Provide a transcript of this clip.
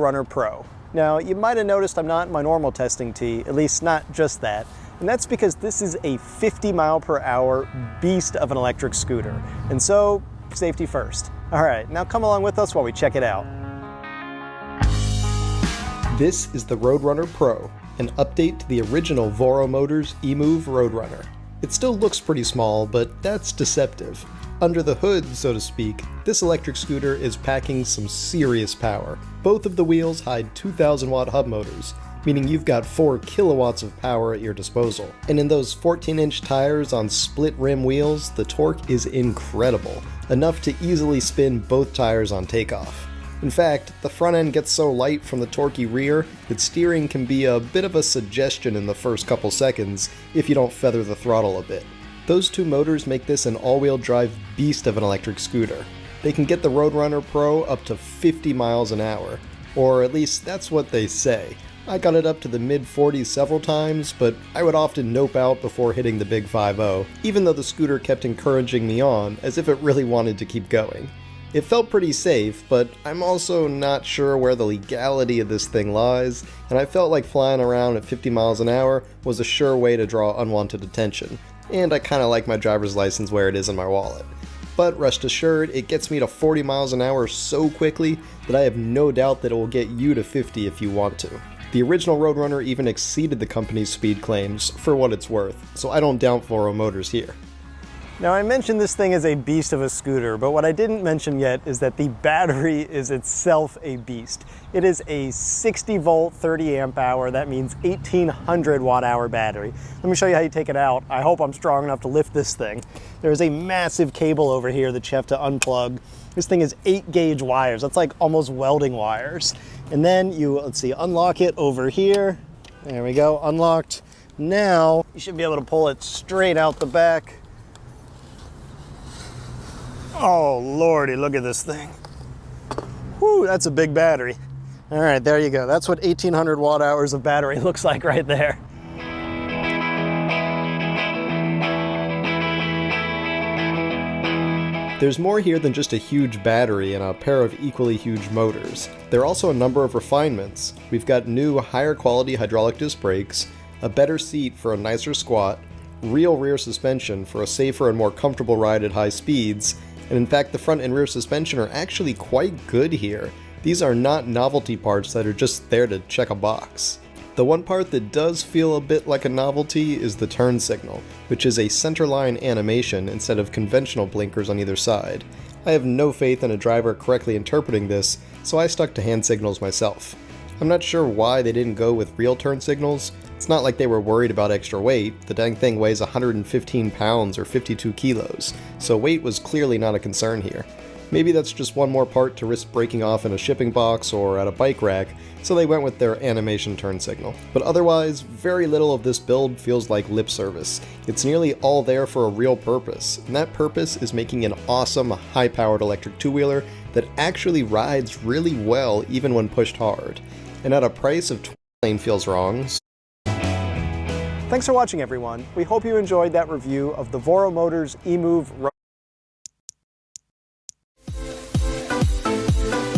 Runner Pro. Now, you might have noticed I'm not in my normal testing tee, at least not just that, and that's because this is a 50 mile per hour beast of an electric scooter, and so safety first. All right, now come along with us while we check it out. This is the Roadrunner Pro, an update to the original Voro Motors eMove Roadrunner. It still looks pretty small, but that's deceptive. Under the hood, so to speak, this electric scooter is packing some serious power. Both of the wheels hide 2,000 watt hub motors, meaning you've got 4 kilowatts of power at your disposal. And in those 14-inch tires on split rim wheels, the torque is incredible, enough to easily spin both tires on takeoff. In fact, the front end gets so light from the torquey rear that steering can be a bit of a suggestion in the first couple seconds if you don't feather the throttle a bit. Those two motors make this an all-wheel drive beast of an electric scooter. They can get the Roadrunner Pro up to 50 miles an hour, or at least that's what they say. I got it up to the mid-40s several times, but I would often nope out before hitting the big 5.0, even though the scooter kept encouraging me on as if it really wanted to keep going. It felt pretty safe, but I'm also not sure where the legality of this thing lies, and I felt like flying around at 50 miles an hour was a sure way to draw unwanted attention, and I kinda like my driver's license where it is in my wallet. But rest assured, it gets me to 40 miles an hour so quickly that I have no doubt that it will get you to 50 if you want to. The original Roadrunner even exceeded the company's speed claims, for what it's worth, so I don't doubt Voro Motors here. Now, I mentioned this thing is a beast of a scooter, but what I didn't mention yet is that the battery is itself a beast. It is a 60 volt, 30 amp hour, that means 1800 watt hour battery. Let me show you how you take it out. I hope I'm strong enough to lift this thing. There's a massive cable over here that you have to unplug. This thing is 8 gauge wires. That's like almost welding wires. And then you, let's see, unlock it over here. There we go, unlocked. Now, you should be able to pull it straight out the back. Oh lordy, look at this thing. Whew, that's a big battery. All right, there you go. That's what 1800 watt hours of battery looks like right there. There's more here than just a huge battery and a pair of equally huge motors. There are also a number of refinements. We've got new, higher quality hydraulic disc brakes, a better seat for a nicer squat, real rear suspension for a safer and more comfortable ride at high speeds, and in fact the front and rear suspension are actually quite good here. These are not novelty parts that are just there to check a box. The one part that does feel a bit like a novelty is the turn signal, which is a centerline animation instead of conventional blinkers on either side. I have no faith in a driver correctly interpreting this, so I stuck to hand signals myself. I'm not sure why they didn't go with real turn signals. It's not like they were worried about extra weight. The dang thing weighs 115 pounds or 52 kilos, so weight was clearly not a concern here. Maybe that's just one more part to risk breaking off in a shipping box or at a bike rack, so they went with their animation turn signal. But otherwise, very little of this build feels like lip service. It's nearly all there for a real purpose, and that purpose is making an awesome, high-powered electric two-wheeler that actually rides really well even when pushed hard. And at a price of $20 feels wrong. Thanks for watching, everyone. We hope you enjoyed that review of the Voro Motors eMove